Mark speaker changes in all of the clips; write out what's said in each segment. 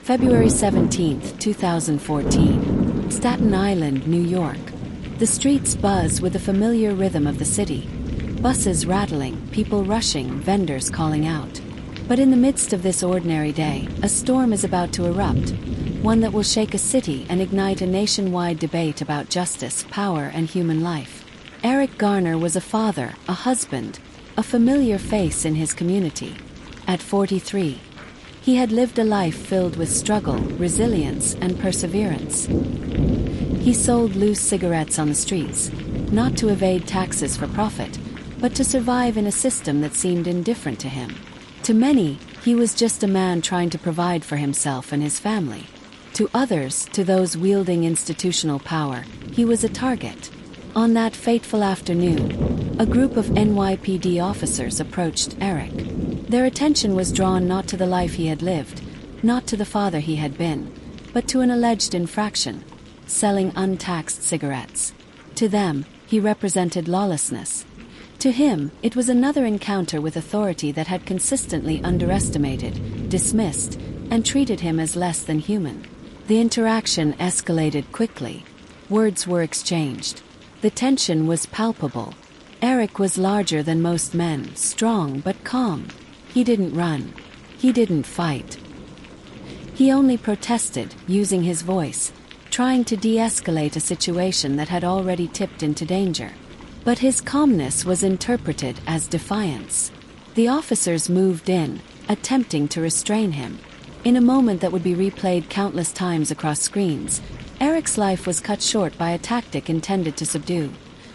Speaker 1: February 17, 2014. Staten Island, New York. The streets buzz with the familiar rhythm of the city. Buses rattling, people rushing, vendors calling out. But in the midst of this ordinary day, a storm is about to erupt, one that will shake a city and ignite a nationwide debate about justice, power, and human life. Eric Garner was a father, a husband, a familiar face in his community. At 43, he had lived a life filled with struggle, resilience, and perseverance. He sold loose cigarettes on the streets, not to evade taxes for profit, but to survive in a system that seemed indifferent to him. To many, he was just a man trying to provide for himself and his family. To others, to those wielding institutional power, he was a target. On that fateful afternoon, a group of NYPD officers approached Eric. Their attention was drawn not to the life he had lived, not to the father he had been, but to an alleged infraction: selling untaxed cigarettes. To them, he represented lawlessness. To him, it was another encounter with authority that had consistently underestimated, dismissed, and treated him as less than human. The interaction escalated quickly. Words were exchanged. The tension was palpable. Eric was larger than most men, strong but calm. He didn't run. He didn't fight. He only protested, using his voice, trying to de-escalate a situation that had already tipped into danger. But his calmness was interpreted as defiance. The officers moved in, attempting to restrain him. In a moment that would be replayed countless times across screens, Eric's life was cut short by a tactic intended to subdue.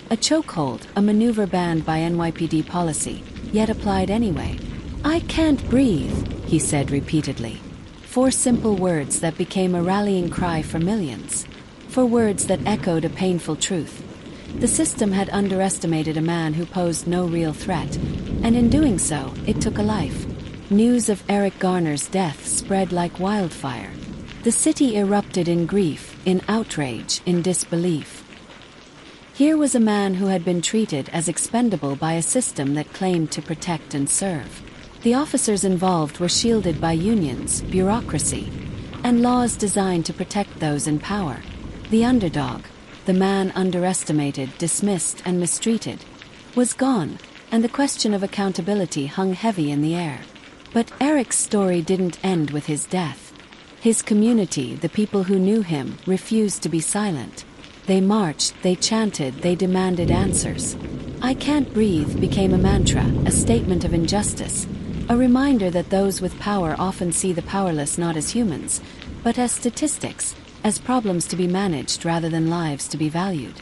Speaker 1: A chokehold, a maneuver banned by NYPD policy, yet applied anyway. "I can't breathe," he said repeatedly. 4 simple words that became a rallying cry for millions. 4 words that echoed a painful truth. The system had underestimated a man who posed no real threat, and in doing so, it took a life. News of Eric Garner's death spread like wildfire. The city erupted in grief, in outrage, in disbelief. Here was a man who had been treated as expendable by a system that claimed to protect and serve. The officers involved were shielded by unions, bureaucracy, and laws designed to protect those in power. The underdog, the man underestimated, dismissed, and mistreated, was gone, and the question of accountability hung heavy in the air. But Eric's story didn't end with his death. His community, the people who knew him, refused to be silent. They marched, they chanted, they demanded answers. "I can't breathe" became a mantra, a statement of injustice, a reminder that those with power often see the powerless not as humans, but as statistics, as problems to be managed rather than lives to be valued.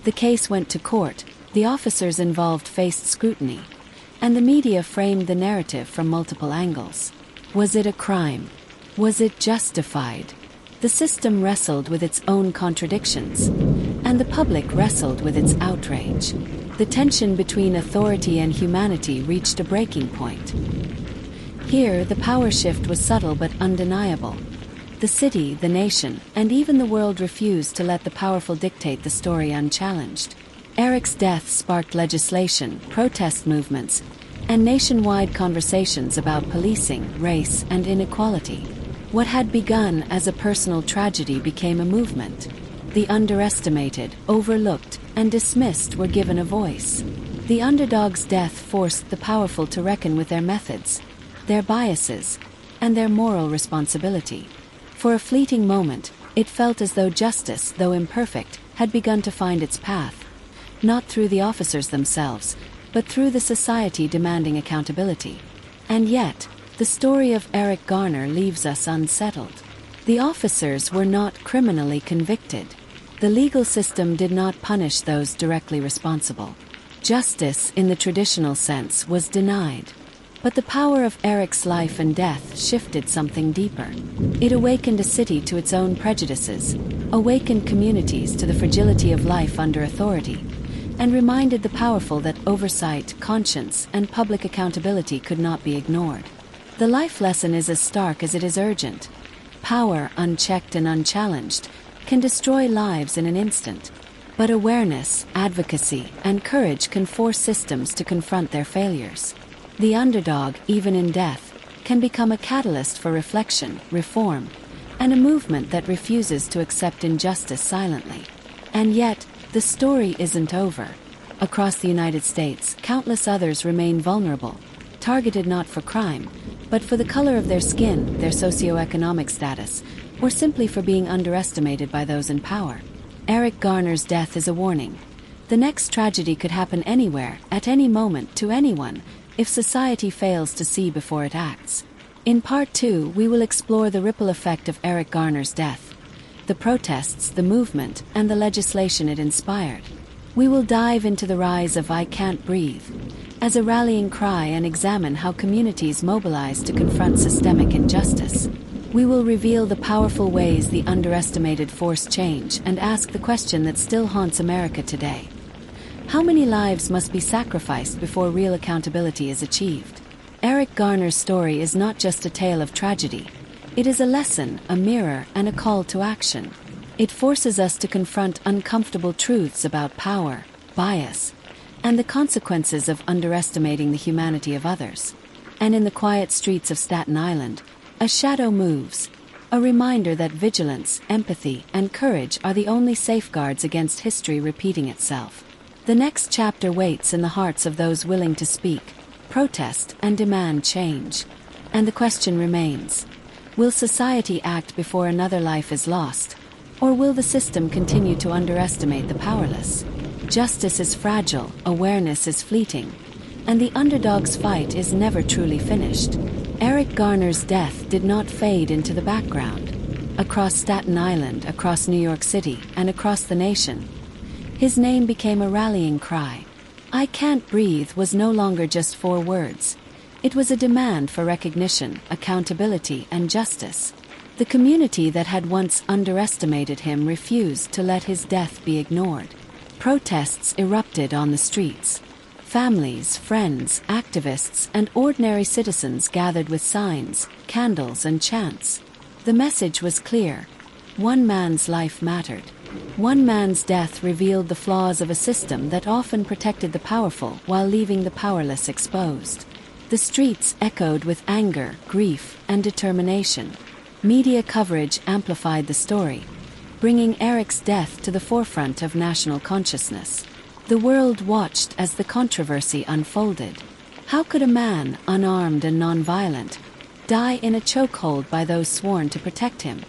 Speaker 1: The case went to court, the officers involved faced scrutiny, and the media framed the narrative from multiple angles. Was it a crime? Was it justified? The system wrestled with its own contradictions, and the public wrestled with its outrage. The tension between authority and humanity reached a breaking point. Here, the power shift was subtle but undeniable. The city, the nation, and even the world refused to let the powerful dictate the story unchallenged. Eric's death sparked legislation, protest movements, and nationwide conversations about policing, race, and inequality. What had begun as a personal tragedy became a movement. The underestimated, overlooked, and dismissed were given a voice. The underdog's death forced the powerful to reckon with their methods, their biases, and their moral responsibility. For a fleeting moment, it felt as though justice, though imperfect, had begun to find its path, not through the officers themselves, but through the society demanding accountability. And yet, the story of Eric Garner leaves us unsettled. The officers were not criminally convicted. The legal system did not punish those directly responsible. Justice, in the traditional sense, was denied. But the power of Eric's life and death shifted something deeper. It awakened a city to its own prejudices, awakened communities to the fragility of life under authority, and reminded the powerful that oversight, conscience, and public accountability could not be ignored. The life lesson is as stark as it is urgent. Power, unchecked and unchallenged, can destroy lives in an instant. But awareness, advocacy, and courage can force systems to confront their failures. The underdog, even in death, can become a catalyst for reflection, reform, and a movement that refuses to accept injustice silently. And yet, the story isn't over. Across the United States, countless others remain vulnerable, targeted not for crime, but for the color of their skin, their socioeconomic status, or simply for being underestimated by those in power. Eric Garner's death is a warning. The next tragedy could happen anywhere, at any moment, to anyone, if society fails to see before it acts. In Part 2, we will explore the ripple effect of Eric Garner's death, the protests, the movement, and the legislation it inspired. We will dive into the rise of "I Can't Breathe" as a rallying cry and examine how communities mobilize to confront systemic injustice. We will reveal the powerful ways the underestimated force change and ask the question that still haunts America today. How many lives must be sacrificed before real accountability is achieved? Eric Garner's story is not just a tale of tragedy. It is a lesson, a mirror, and a call to action. It forces us to confront uncomfortable truths about power, bias, and the consequences of underestimating the humanity of others. And in the quiet streets of Staten Island, a shadow moves, a reminder that vigilance, empathy, and courage are the only safeguards against history repeating itself. The next chapter waits in the hearts of those willing to speak, protest, and demand change. And the question remains: will society act before another life is lost? Or will the system continue to underestimate the powerless? Justice is fragile, awareness is fleeting, and the underdog's fight is never truly finished. Eric Garner's death did not fade into the background. Across Staten Island, across New York City, and across the nation, his name became a rallying cry. "I Can't Breathe" was no longer just 4 words. It was a demand for recognition, accountability, and justice. The community that had once underestimated him refused to let his death be ignored. Protests erupted on the streets. Families, friends, activists, and ordinary citizens gathered with signs, candles, and chants. The message was clear: one man's life mattered. One man's death revealed the flaws of a system that often protected the powerful while leaving the powerless exposed. The streets echoed with anger, grief, and determination. Media coverage amplified the story, bringing Eric's death to the forefront of national consciousness. The world watched as the controversy unfolded. How could a man, unarmed and nonviolent, die in a chokehold by those sworn to protect him?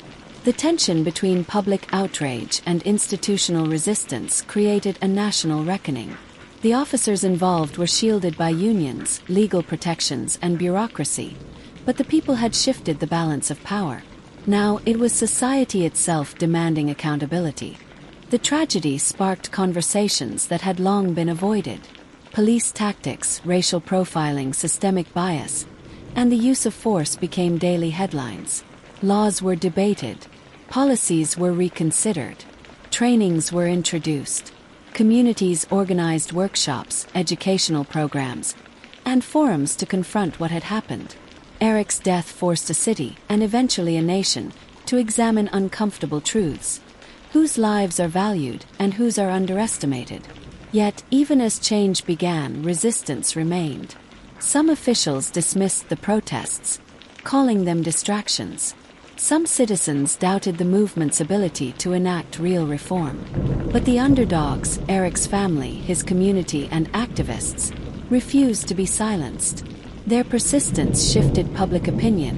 Speaker 1: The tension between public outrage and institutional resistance created a national reckoning. The officers involved were shielded by unions, legal protections, and bureaucracy, but the people had shifted the balance of power. Now it was society itself demanding accountability. The tragedy sparked conversations that had long been avoided. Police tactics, racial profiling, systemic bias, and the use of force became daily headlines. Laws were debated, policies were reconsidered, trainings were introduced. Communities organized workshops, educational programs, and forums to confront what had happened. Eric's death forced a city, and eventually a nation, to examine uncomfortable truths: whose lives are valued and whose are underestimated. Yet, even as change began, resistance remained. Some officials dismissed the protests, calling them distractions. Some citizens doubted the movement's ability to enact real reform. But the underdogs, Eric's family, his community, and activists, refused to be silenced. Their persistence shifted public opinion,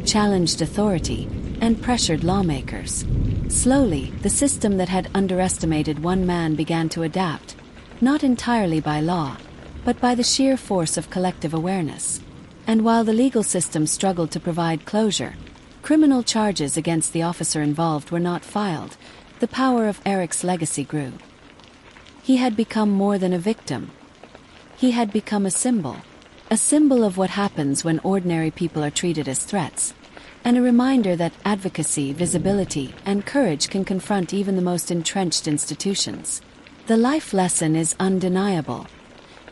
Speaker 1: challenged authority, and pressured lawmakers. Slowly, the system that had underestimated one man began to adapt, not entirely by law, but by the sheer force of collective awareness. And while the legal system struggled to provide closure, criminal charges against the officer involved were not filed. The power of Eric's legacy grew. He had become more than a victim. He had become a symbol of what happens when ordinary people are treated as threats, and a reminder that advocacy, visibility, and courage can confront even the most entrenched institutions. The life lesson is undeniable.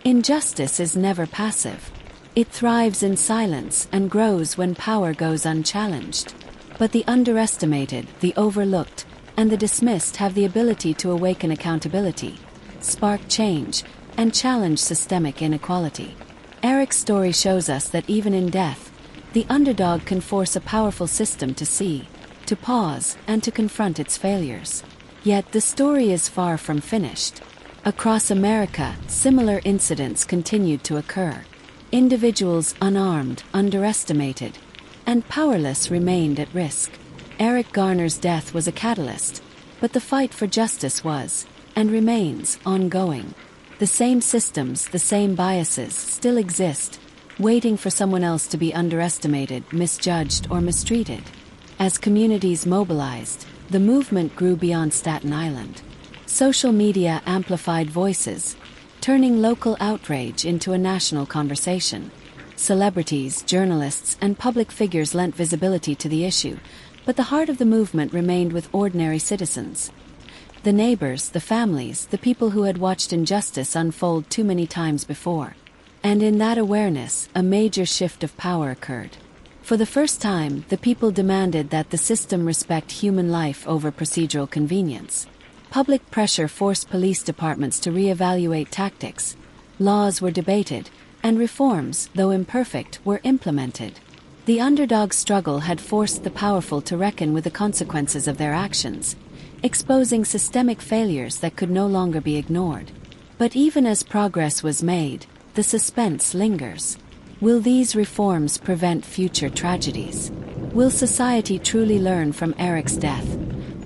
Speaker 1: Injustice is never passive. It thrives in silence and grows when power goes unchallenged. But the underestimated, the overlooked, and the dismissed have the ability to awaken accountability, spark change, and challenge systemic inequality. Eric's story shows us that even in death, the underdog can force a powerful system to see. to pause, and to confront its failures. Yet the story is far from finished. Across America, similar incidents continued to occur. Individuals unarmed, underestimated, and powerless remained at risk. Eric Garner's death was a catalyst, but the fight for justice was, and remains, ongoing. The same systems, the same biases still exist, waiting for someone else to be underestimated, misjudged, or mistreated. As communities mobilized, the movement grew beyond Staten Island. Social media amplified voices, turning local outrage into a national conversation. Celebrities, journalists, and public figures lent visibility to the issue, but the heart of the movement remained with ordinary citizens. The neighbors, the families, the people who had watched injustice unfold too many times before. And in that awareness, a major shift of power occurred. For the first time, the people demanded that the system respect human life over procedural convenience. Public pressure forced police departments to reevaluate tactics. Laws were debated, and reforms, though imperfect, were implemented. The underdog struggle had forced the powerful to reckon with the consequences of their actions, exposing systemic failures that could no longer be ignored. But even as progress was made, the suspense lingers. Will these reforms prevent future tragedies? Will society truly learn from Eric's death?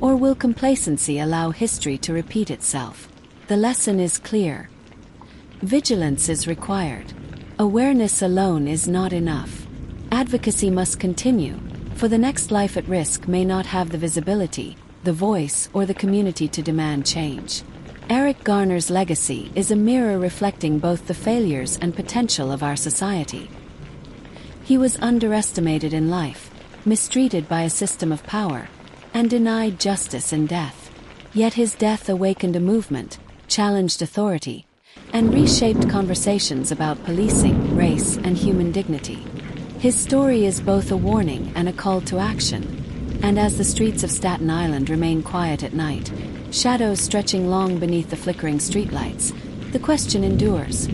Speaker 1: Or will complacency allow history to repeat itself? The lesson is clear. Vigilance is required. Awareness alone is not enough. Advocacy must continue, for the next life at risk may not have the visibility, the voice, or the community to demand change. Eric Garner's legacy is a mirror reflecting both the failures and potential of our society. He was underestimated in life, mistreated by a system of power, and denied justice in death. Yet his death awakened a movement, challenged authority, and reshaped conversations about policing, race, and human dignity. His story is both a warning and a call to action. And as the streets of Staten Island remain quiet at night, shadows stretching long beneath the flickering streetlights, the question endures.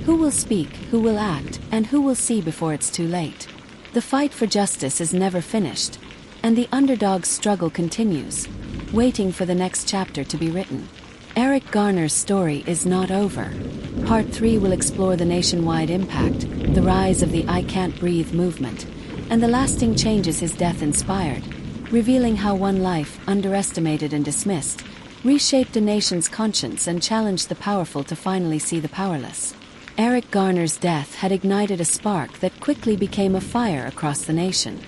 Speaker 1: Who will speak, who will act, and who will see before it's too late? The fight for justice is never finished, and the underdog's struggle continues, waiting for the next chapter to be written. Eric Garner's story is not over. Part 3 will explore the nationwide impact, the rise of the I Can't Breathe movement, and the lasting changes his death inspired, revealing how one life, underestimated and dismissed, reshaped a nation's conscience and challenged the powerful to finally see the powerless. Eric Garner's death had ignited a spark that quickly became a fire across the nation.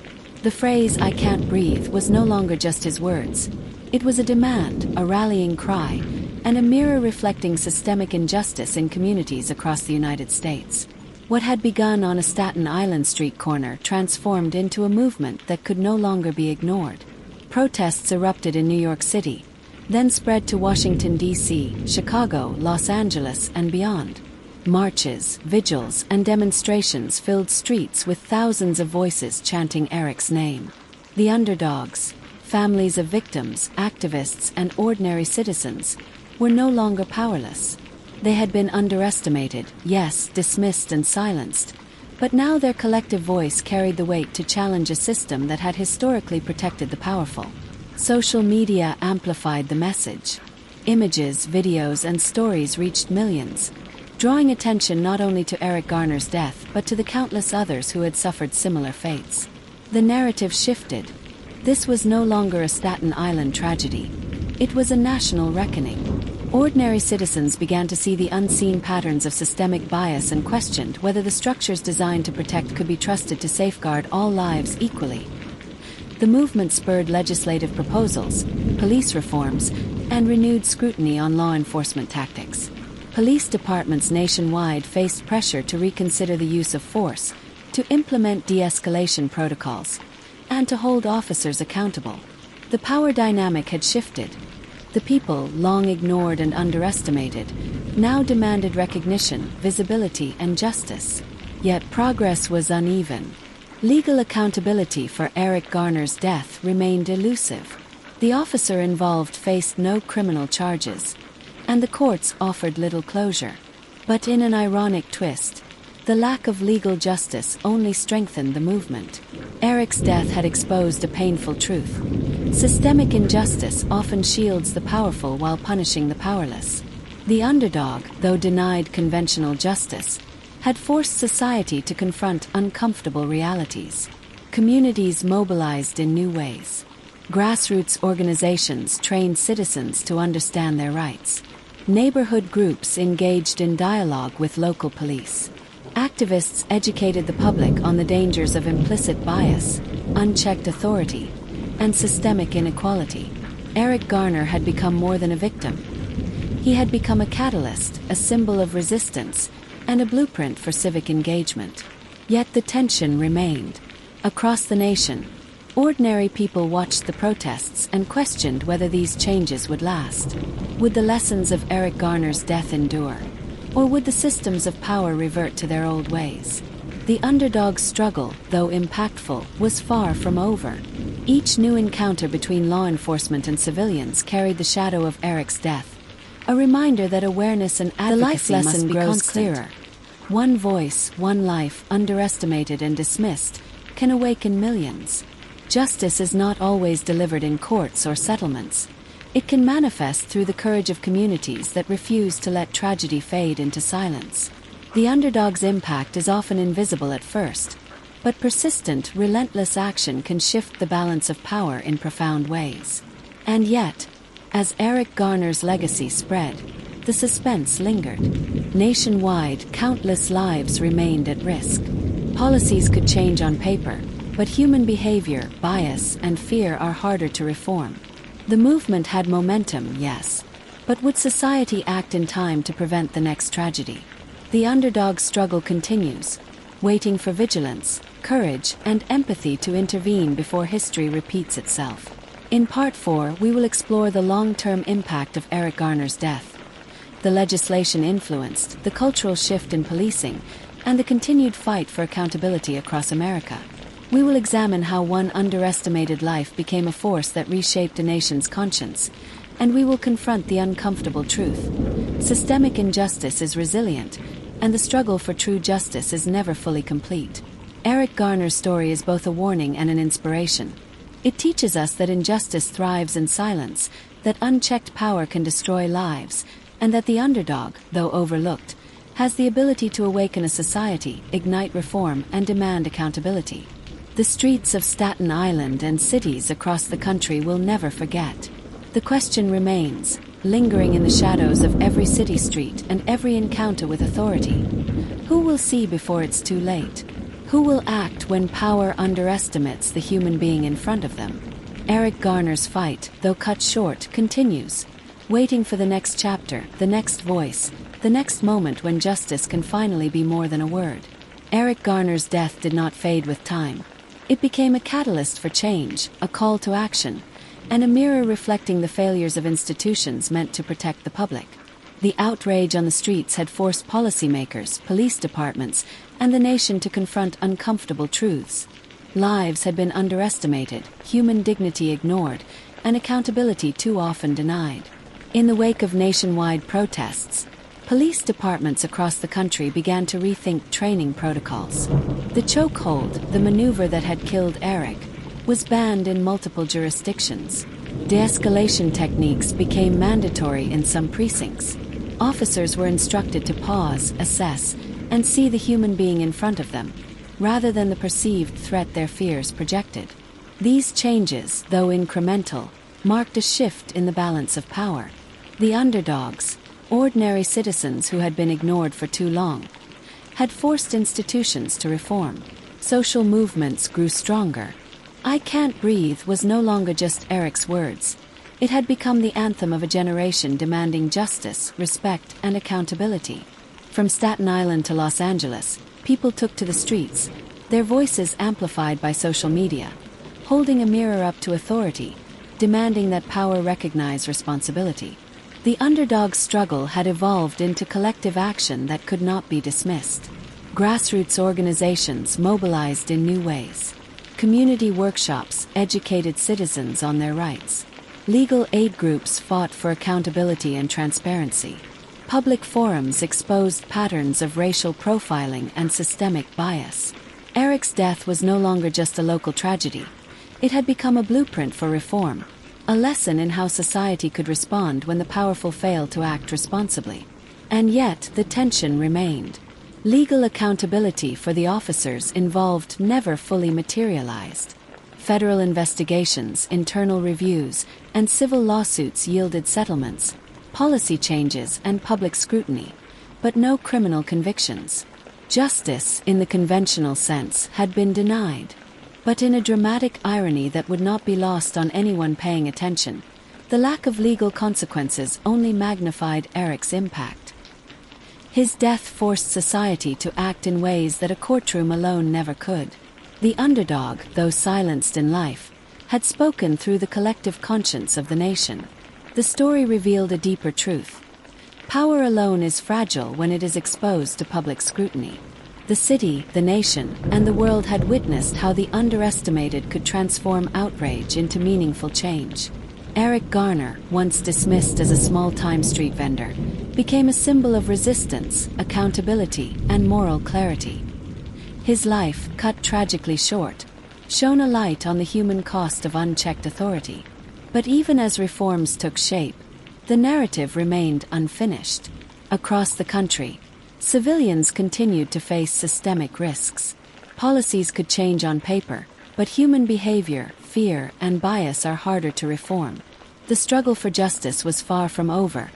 Speaker 1: The phrase, "I can't breathe," was no longer just his words. It was a demand, a rallying cry, and a mirror reflecting systemic injustice in communities across the United States. What had begun on a Staten Island street corner transformed into a movement that could no longer be ignored. Protests erupted in New York City, then spread to Washington, D.C., Chicago, Los Angeles, and beyond. Marches, vigils, and demonstrations filled streets with thousands of voices chanting Eric's name. The underdogs, families of victims, activists, and ordinary citizens, were no longer powerless. They had been underestimated, yes, dismissed and silenced, but now their collective voice carried the weight to challenge a system that had historically protected the powerful. Social media amplified the message. Images, videos, and stories reached millions, drawing attention not only to Eric Garner's death but to the countless others who had suffered similar fates. The narrative shifted. This was no longer a Staten Island tragedy. It was a national reckoning. Ordinary citizens began to see the unseen patterns of systemic bias and questioned whether the structures designed to protect could be trusted to safeguard all lives equally. The movement spurred legislative proposals, police reforms, and renewed scrutiny on law enforcement tactics. Police departments nationwide faced pressure to reconsider the use of force, to implement de-escalation protocols, and to hold officers accountable. The power dynamic had shifted. The people, long ignored and underestimated, now demanded recognition, visibility, and justice. Yet progress was uneven. Legal accountability for Eric Garner's death remained elusive. The officer involved faced no criminal charges, and the courts offered little closure. But in an ironic twist, the lack of legal justice only strengthened the movement. Eric Eric's death had exposed a painful truth. Systemic injustice often shields the powerful while punishing the powerless. The underdog, though denied conventional justice, had forced society to confront uncomfortable realities. Communities mobilized in new ways. Grassroots organizations trained citizens to understand their rights. Neighborhood groups engaged in dialogue with local police. Activists educated the public on the dangers of implicit bias, unchecked authority, and systemic inequality. Eric Garner had become more than a victim. He had become a catalyst, a symbol of resistance, and a blueprint for civic engagement. Yet the tension remained. Across the nation, ordinary people watched the protests and questioned whether these changes would last. Would the lessons of Eric Garner's death endure? Or would the systems of power revert to their old ways? The underdog's struggle, though impactful, was far from over. Each new encounter between law enforcement and civilians carried the shadow of Eric's death, a reminder that awareness and advocacy must be constant. Clearer. One voice, one life, underestimated and dismissed, can awaken millions. Justice is not always delivered in courts or settlements. It can manifest through the courage of communities that refuse to let tragedy fade into silence. The underdog's impact is often invisible at first, but persistent, relentless action can shift the balance of power in profound ways. And yet, as Eric Garner's legacy spread, the suspense lingered. Nationwide, countless lives remained at risk. Policies could change on paper, but human behavior, bias, and fear are harder to reform. The movement had momentum, yes, but would society act in time to prevent the next tragedy? The underdog's struggle continues, waiting for vigilance, courage, and empathy to intervene before history repeats itself. In Part 4, we will explore the long-term impact of Eric Garner's death, the legislation influenced, the cultural shift in policing, and the continued fight for accountability across America. We will examine how one underestimated life became a force that reshaped a nation's conscience, and we will confront the uncomfortable truth. Systemic injustice is resilient, and the struggle for true justice is never fully complete. Eric Garner's story is both a warning and an inspiration. It teaches us that injustice thrives in silence, that unchecked power can destroy lives, and that the underdog, though overlooked, has the ability to awaken a society, ignite reform, and demand accountability. The streets of Staten Island and cities across the country will never forget. The question remains, lingering in the shadows of every city street and every encounter with authority. Who will see before it's too late? Who will act when power underestimates the human being in front of them? Eric Garner's fight, though cut short, continues, waiting for the next chapter, the next voice, the next moment when justice can finally be more than a word. Eric Garner's death did not fade with time. It became a catalyst for change, a call to action, and a mirror reflecting the failures of institutions meant to protect the public. The outrage on the streets had forced policymakers, police departments, and the nation to confront uncomfortable truths. Lives had been underestimated, human dignity ignored, and accountability too often denied. In the wake of nationwide protests, police departments across the country began to rethink training protocols. The chokehold, the maneuver that had killed Eric, was banned in multiple jurisdictions. De-escalation techniques became mandatory in some precincts. Officers were instructed to pause, assess, and see the human being in front of them, rather than the perceived threat their fears projected. These changes, though incremental, marked a shift in the balance of power. The underdogs, ordinary citizens who had been ignored for too long, had forced institutions to reform. Social movements grew stronger. "I can't breathe" was no longer just Eric's words. It had become the anthem of a generation demanding justice, respect, and accountability. From Staten Island to Los Angeles, people took to the streets, their voices amplified by social media, holding a mirror up to authority, demanding that power recognize responsibility. The underdog's struggle had evolved into collective action that could not be dismissed. Grassroots organizations mobilized in new ways. Community workshops educated citizens on their rights. Legal aid groups fought for accountability and transparency. Public forums exposed patterns of racial profiling and systemic bias. Eric's death was no longer just a local tragedy. It had become a blueprint for reform, a lesson in how society could respond when the powerful failed to act responsibly. And yet, the tension remained. Legal accountability for the officers involved never fully materialized. Federal investigations, internal reviews, and civil lawsuits yielded settlements, policy changes, and public scrutiny, but no criminal convictions. Justice, in the conventional sense, had been denied. But in a dramatic irony that would not be lost on anyone paying attention, the lack of legal consequences only magnified Eric's impact. His death forced society to act in ways that a courtroom alone never could. The underdog, though silenced in life, had spoken through the collective conscience of the nation. The story revealed a deeper truth. Power alone is fragile when it is exposed to public scrutiny. The city, the nation, and the world had witnessed how the underestimated could transform outrage into meaningful change. Eric Garner, once dismissed as a small-time street vendor, became a symbol of resistance, accountability, and moral clarity. His life, cut tragically short, shone a light on the human cost of unchecked authority. But even as reforms took shape, the narrative remained unfinished. Across the country, civilians continued to face systemic risks. Policies could change on paper, but human behavior, fear, and bias are harder to reform. The struggle for justice was far from over,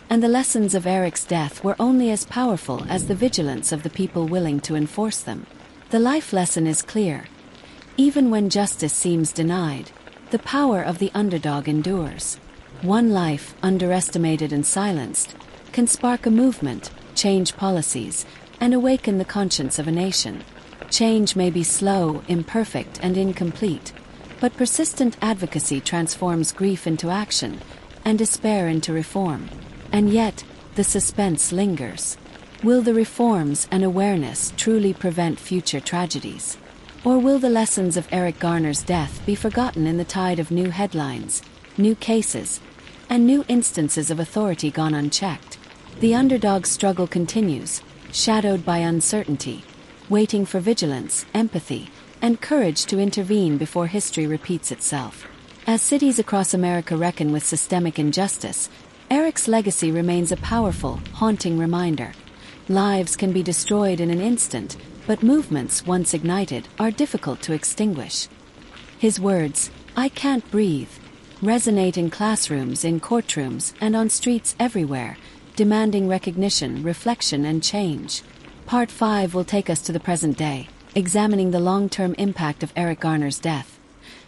Speaker 1: and the lessons of Eric's death were only as powerful as the vigilance of the people willing to enforce them. The life lesson is clear. Even when justice seems denied, the power of the underdog endures. One life, underestimated and silenced, can spark a movement, change policies, and awaken the conscience of a nation. Change may be slow, imperfect, and incomplete, but persistent advocacy transforms grief into action and despair into reform. And yet, the suspense lingers. Will the reforms and awareness truly prevent future tragedies? Or will the lessons of Eric Garner's death be forgotten in the tide of new headlines, new cases, and new instances of authority gone unchecked? The underdog's struggle continues, shadowed by uncertainty, waiting for vigilance, empathy, and courage to intervene before history repeats itself. As cities across America reckon with systemic injustice, Eric's legacy remains a powerful, haunting reminder. Lives can be destroyed in an instant, but movements, once ignited, are difficult to extinguish. His words, "I can't breathe," resonate in classrooms, in courtrooms, and on streets everywhere, demanding recognition, reflection, and change. Part 5 will take us to the present day, examining the long-term impact of Eric Garner's death,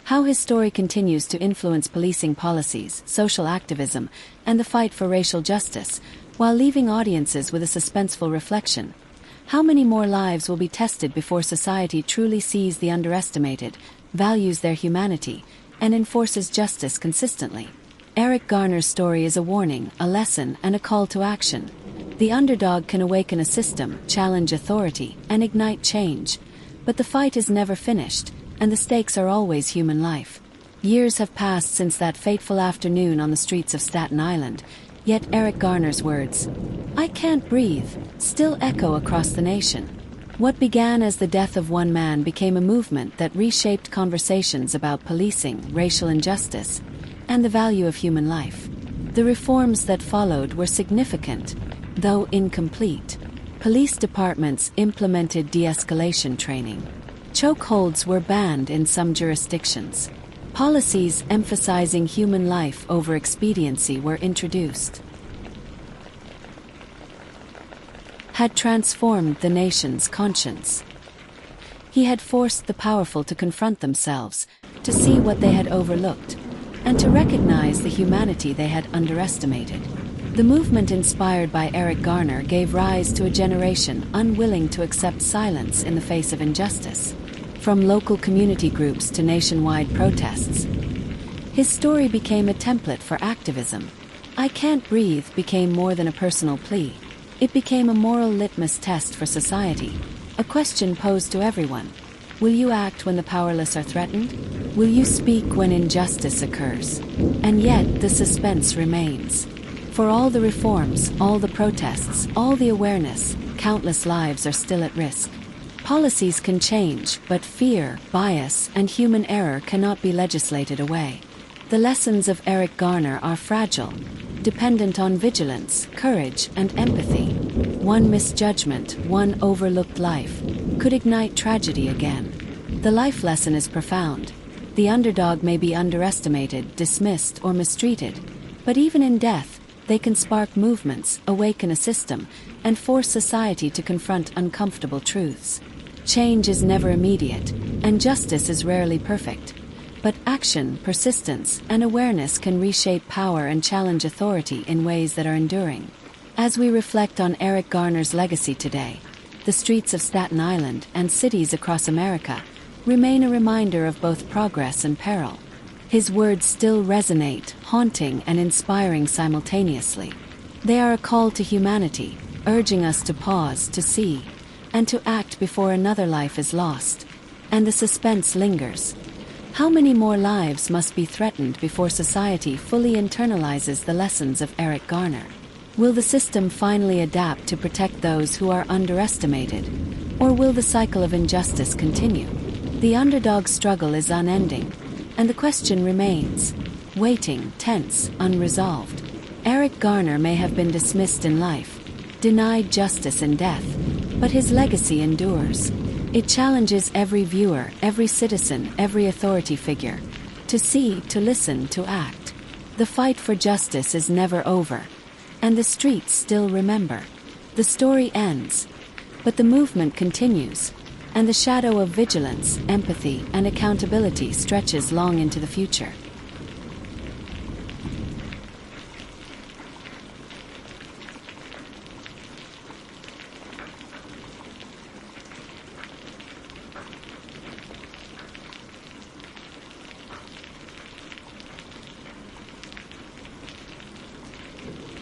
Speaker 1: how his story continues to influence policing policies, social activism, and the fight for racial justice, while leaving audiences with a suspenseful reflection. How many more lives will be tested before society truly sees the underestimated, values their humanity, and enforces justice consistently? Eric Garner's story is a warning, a lesson, and a call to action. The underdog can awaken a system, challenge authority, and ignite change. But the fight is never finished, and the stakes are always human life. Years have passed since that fateful afternoon on the streets of Staten Island, yet Eric Garner's words, "I can't breathe," still echo across the nation. What began as the death of one man became a movement that reshaped conversations about policing, racial injustice, and the value of human life. The reforms that followed were significant, though incomplete. Police departments implemented de-escalation training. Chokeholds were banned in some jurisdictions. Policies emphasizing human life over expediency were introduced. Had transformed the nation's conscience. He had forced the powerful to confront themselves, to see what they had overlooked, and to recognize the humanity they had underestimated. The movement inspired by Eric Garner gave rise to a generation unwilling to accept silence in the face of injustice. From local community groups to nationwide protests, his story became a template for activism. "I can't breathe" became more than a personal plea. It became a moral litmus test for society, a question posed to everyone. Will you act when the powerless are threatened? Will you speak when injustice occurs? And yet, the suspense remains. For all the reforms, all the protests, all the awareness, countless lives are still at risk. Policies can change, but fear, bias, and human error cannot be legislated away. The lessons of Eric Garner are fragile, dependent on vigilance, courage, and empathy. One misjudgment, one overlooked life, could ignite tragedy again. The life lesson is profound. The underdog may be underestimated, dismissed, or mistreated, but even in death, they can spark movements, awaken a system, and force society to confront uncomfortable truths. Change is never immediate, and justice is rarely perfect. But action, persistence, and awareness can reshape power and challenge authority in ways that are enduring. As we reflect on Eric Garner's legacy today, the streets of Staten Island and cities across America remain a reminder of both progress and peril. His words still resonate, haunting and inspiring simultaneously. They are a call to humanity, urging us to pause, to see, and to act before another life is lost. And the suspense lingers. How many more lives must be threatened before society fully internalizes the lessons of Eric Garner? Will the system finally adapt to protect those who are underestimated? Or will the cycle of injustice continue? The underdog struggle is unending, and the question remains, waiting, tense, unresolved. Eric Garner may have been dismissed in life, denied justice in death, but his legacy endures. It challenges every viewer, every citizen, every authority figure, to see, to listen, to act. The fight for justice is never over, and the streets still remember. The story ends, but the movement continues, and the shadow of vigilance, empathy, and accountability stretches long into the future.